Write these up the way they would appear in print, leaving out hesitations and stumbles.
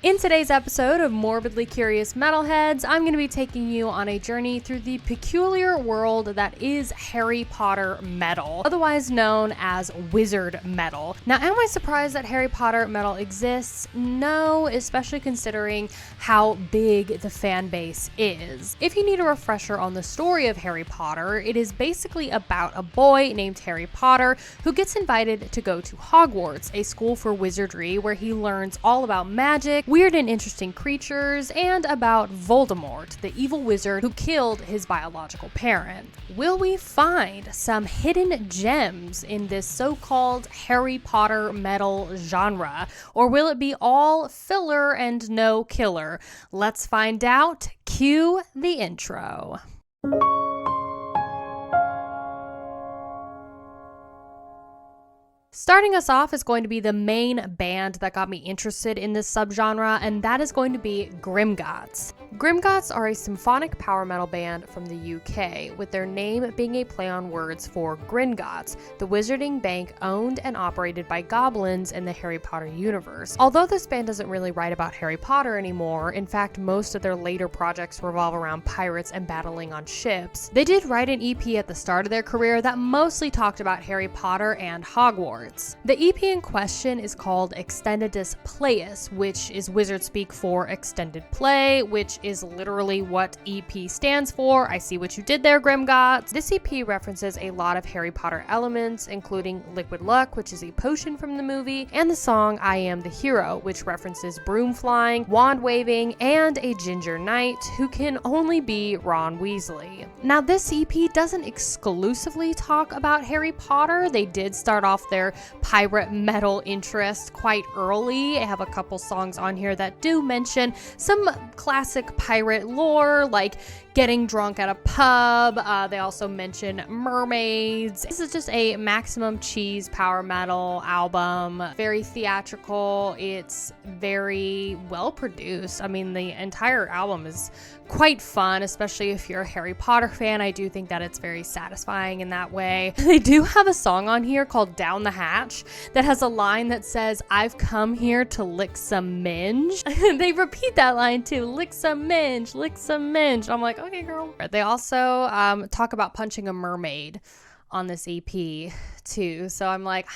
In today's episode of Morbidly Curious Metalheads, I'm going to be taking you on a journey through the peculiar world that is Harry Potter metal, otherwise known as wizard metal. Now, am I surprised that Harry Potter metal exists? No, especially considering how big the fan base is. If you need a refresher on the story of Harry Potter, it is basically about a boy named Harry Potter who gets invited to go to Hogwarts, a school for wizardry where he learns all about magic, weird and interesting creatures, and about Voldemort, the evil wizard who killed his biological parent. Will we find some hidden gems in this so-called Harry Potter metal genre, or will it be all filler and no killer? Let's find out. Cue the intro. Starting us off is going to be the main band that got me interested in this subgenre, and that is going to be Grimgots. Grimgots are a symphonic power metal band from the UK, with their name being a play on words for Gringotts, the wizarding bank owned and operated by goblins in the Harry Potter universe. Although this band doesn't really write about Harry Potter anymore, in fact most of their later projects revolve around pirates and battling on ships, they did write an EP at the start of their career that mostly talked about Harry Potter and Hogwarts. The EP in question is called Extendedus Playus, which is wizard speak for extended play, which is literally what EP stands for. I see what you did there, Grimgots. This EP references a lot of Harry Potter elements, including Liquid Luck, which is a potion from the movie, and the song I Am the Hero, which references broom flying, wand waving, and a ginger knight who can only be Ron Weasley. Now, this EP doesn't exclusively talk about Harry Potter. They did start off their pirate metal interest quite early. I have a couple songs on here that do mention some classic pirate lore, like getting drunk at a pub. They also mention mermaids. This is just a maximum cheese power metal album. Very theatrical. It's very well produced. I mean, the entire album is quite fun, especially if you're a Harry Potter fan. I do think that it's very satisfying in that way. They do have a song on here called Down the Hatch that has a line that says, "I've come here to lick some minge." They repeat that line too, lick some minge, lick some minge. I'm like, okay, girl. They also talk about punching a mermaid on this EP too. So I'm like,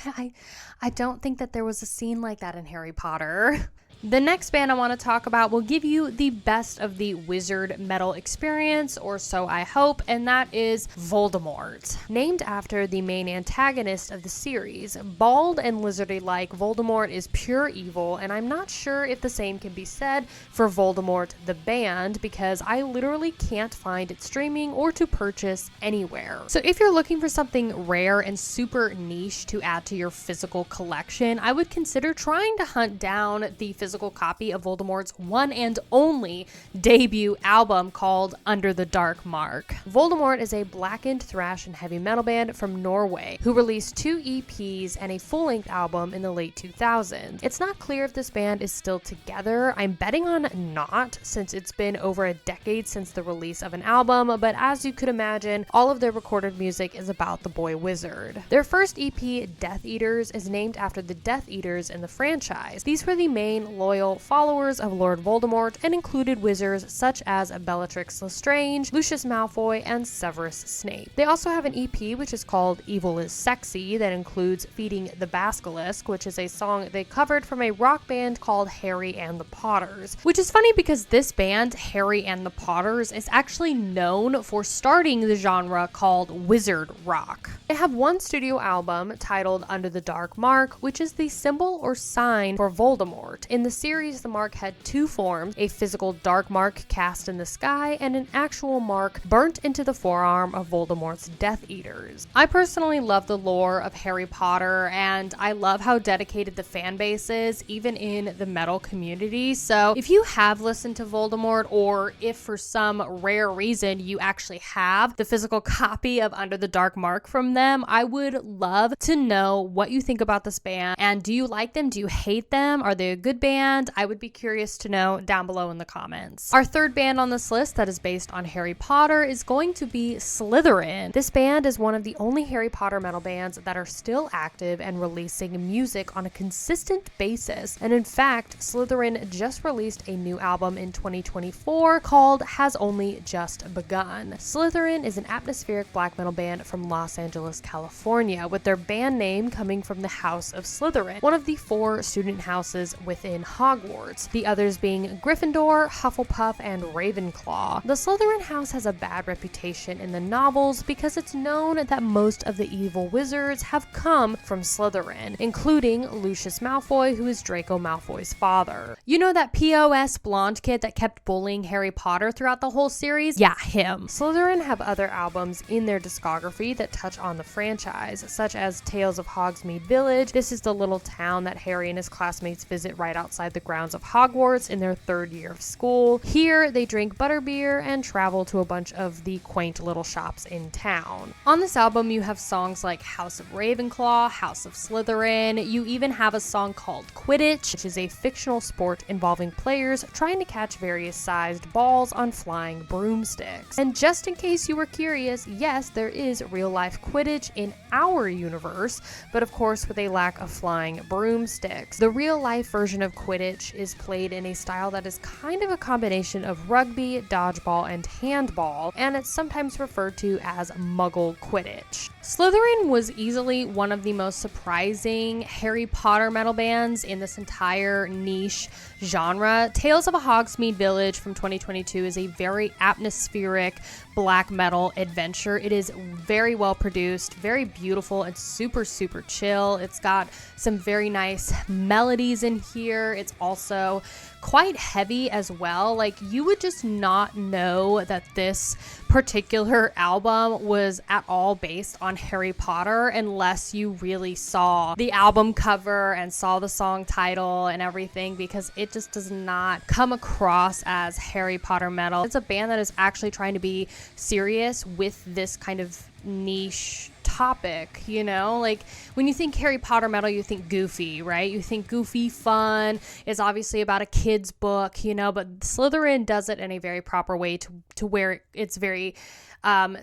I don't think that there was a scene like that in Harry Potter. The next band I want to talk about will give you the best of the wizard metal experience, or so I hope, and that is Voldemort. Named after the main antagonist of the series, bald and lizardy-like, Voldemort is pure evil, and I'm not sure if the same can be said for Voldemort the band, because I literally can't find it streaming or to purchase anywhere. So if you're looking for something rare and super niche to add to your physical collection, I would consider trying to hunt down the physical copy of Voldemort's one and only debut album called Under the Dark Mark. Voldemort is a blackened thrash and heavy metal band from Norway who released 2 EPs and a full-length album in the late 2000s. It's not clear if this band is still together. I'm betting on not, since it's been over a decade since the release of an album, but as you could imagine, all of their recorded music is about the boy wizard. Their first EP, Death Eaters, is named after the Death Eaters in the franchise. These were the main loyal followers of Lord Voldemort and included wizards such as Bellatrix Lestrange, Lucius Malfoy, and Severus Snape. They also have an EP which is called Evil is Sexy that includes Feeding the Basilisk, which is a song they covered from a rock band called Harry and the Potters. Which is funny because this band, Harry and the Potters, is actually known for starting the genre called wizard rock. They have one studio album titled Under the Dark Mark, which is the symbol or sign for Voldemort. In the series, the mark had 2 forms, a physical dark mark cast in the sky and an actual mark burnt into the forearm of Voldemort's Death Eaters. I personally love the lore of Harry Potter, and I love how dedicated the fan base is, even in the metal community. So if you have listened to Voldemort, or if for some rare reason you actually have the physical copy of Under the Dark Mark from them, I would love to know what you think about this band. And do you like them? Do you hate them? Are they a good band? band? I would be curious to know down below in the comments. Our third band on this list that is based on Harry Potter is going to be Slytherin. This band is one of the only Harry Potter metal bands that are still active and releasing music on a consistent basis. And in fact, Slytherin just released a new album in 2024 called Has Only Just Begun. Slytherin is an atmospheric black metal band from Los Angeles, California, with their band name coming from the House of Slytherin, one of the 4 student houses within Hogwarts, the others being Gryffindor, Hufflepuff, and Ravenclaw. The Slytherin house has a bad reputation in the novels because it's known that most of the evil wizards have come from Slytherin, including Lucius Malfoy, who is Draco Malfoy's father. You know that POS blonde kid that kept bullying Harry Potter throughout the whole series? Yeah, him. Slytherin have other albums in their discography that touch on the franchise, such as Tales of Hogsmeade Village. This is the little town that Harry and his classmates visit right outside the grounds of Hogwarts in their 3rd year of school. Here, they drink butterbeer and travel to a bunch of the quaint little shops in town. On this album, you have songs like House of Ravenclaw, House of Slytherin. You even have a song called Quidditch, which is a fictional sport involving players trying to catch various sized balls on flying broomsticks. And just in case you were curious, yes, there is real-life Quidditch in our universe, but of course with a lack of flying broomsticks. The real-life version of Quidditch is played in a style that is kind of a combination of rugby, dodgeball, and handball, and it's sometimes referred to as Muggle Quidditch. Slytherin was easily one of the most surprising Harry Potter metal bands in this entire niche genre. Tales of a Hogsmeade Village from 2022 is a very atmospheric black metal adventure. It is very well produced, very beautiful, and super chill. It's got some very nice melodies in here. It's also quite heavy as well. Like, you would just not know that this particular album was at all based on Harry Potter unless you really saw the album cover and saw the song title and everything, because it just does not come across as Harry Potter metal. It's a band that is actually trying to be serious with this kind of niche topic, you know? Like, when you think Harry Potter metal, you think goofy, right? You think goofy fun. It's obviously about a kid's book, you know, but Slytherin does it in a very proper way to where it's very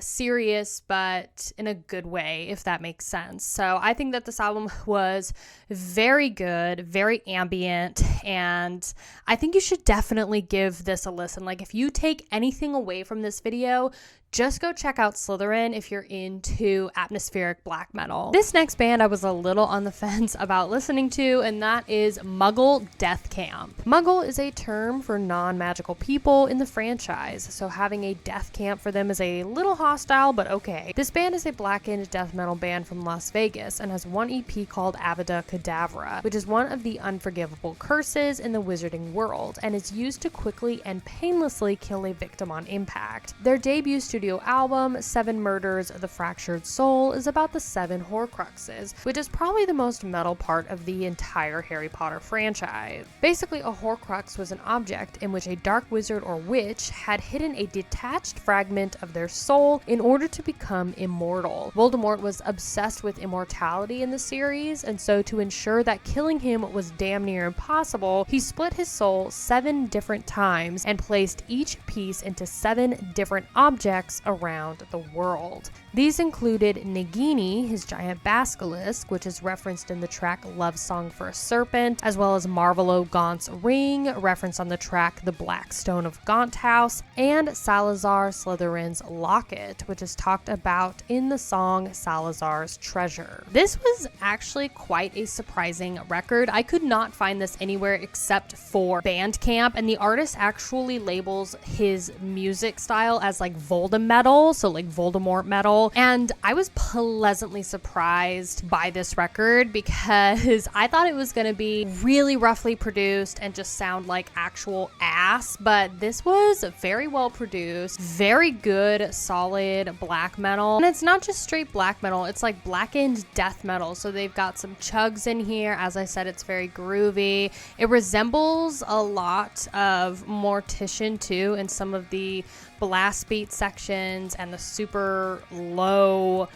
serious, but in a good way, if that makes sense. So I think that this album was very good, very ambient, and I think you should definitely give this a listen. Like, if you take anything away from this video, just go check out Slytherin if you're into atmospheric black metal. This next band I was a little on the fence about listening to, and that is Muggle Death Camp. Muggle is a term for non-magical people in the franchise, so having a death camp for them is a little hostile, but okay. This band is a blackened death metal band from Las Vegas and has one EP called Avada Kedavra, which is one of the unforgivable curses in the wizarding world, and is used to quickly and painlessly kill a victim on impact. Their debut studio album, 7 Murders of the Fractured Soul, is about the 7 Horcruxes, which is probably the most metal part of the entire Harry Potter franchise. Basically, a Horcrux was an object in which a dark wizard or witch had hidden a detached fragment of their soul in order to become immortal. Voldemort was obsessed with immortality in the series, and so to ensure that killing him was damn near impossible, he split his soul 7 different times and placed each piece into 7 different objects around the world. These included Nagini, his giant basilisk, which is referenced in the track Love Song for a Serpent, as well as Marvolo Gaunt's ring, referenced on the track The Black Stone of Gaunt House, and Salazar Slytherin's locket, which is talked about in the song Salazar's Treasure. This was actually quite a surprising record. I could not find this anywhere except for Bandcamp, and the artist actually labels his music style as like Voldemort metal, so like Voldemort metal. And I was pleasantly surprised by this record because I thought it was going to be really roughly produced and just sound like actual ass, but this was very well produced, very good, solid black metal. And it's not just straight black metal, it's like blackened death metal. So they've got some chugs in here. As I said, it's very groovy. It resembles a lot of Mortician too in some of the blast beat sections and the super low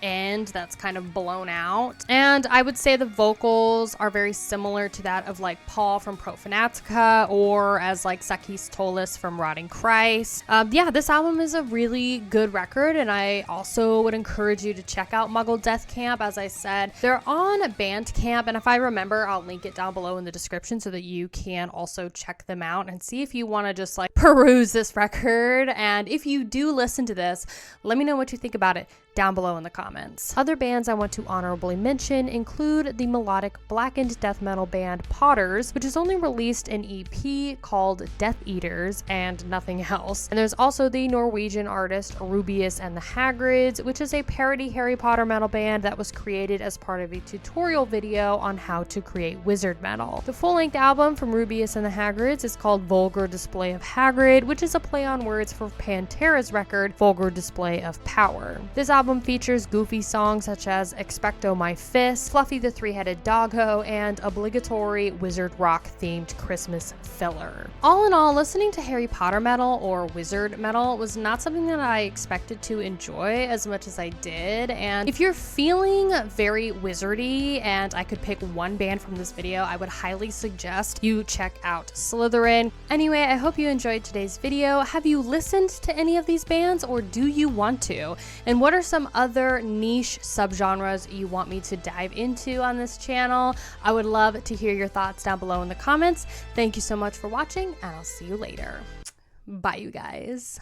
end that's kind of blown out. And I would say the vocals are very similar to that of like Paul from Pro Fanatica, or as like Sakis Tolis from Rotting Christ. Yeah, this album is a really good record, and I also would encourage you to check out Muggle Death Camp. As I said, they're on Bandcamp, and if I remember, I'll link it down below in the description so that you can also check them out and see if you want to just like peruse this record. And if you do listen to this, let me know what you think about it down below in the comments. Other bands I want to honorably mention include the melodic blackened death metal band Potters, which has only released an EP called Death Eaters and nothing else. And there's also the Norwegian artist Rubius and the Hagrids, which is a parody Harry Potter metal band that was created as part of a tutorial video on how to create wizard metal. The full-length album from Rubius and the Hagrids is called Vulgar Display of Hagrid, which is a play on words for Pantera's record Vulgar Display of Power. This album features goofy songs such as Expecto My Fist, Fluffy the Three-Headed Doggo, and obligatory wizard rock themed Christmas filler. All in all, listening to Harry Potter metal or wizard metal was not something that I expected to enjoy as much as I did. And if you're feeling very wizardy and I could pick one band from this video, I would highly suggest you check out Slytherin. Anyway, I hope you enjoyed today's video. Have you listened to any of these bands, or do you want to? And what are some other niche subgenres you want me to dive into on this channel? I would love to hear your thoughts down below in the comments. Thank you so much for watching, and I'll see you later. Bye, you guys.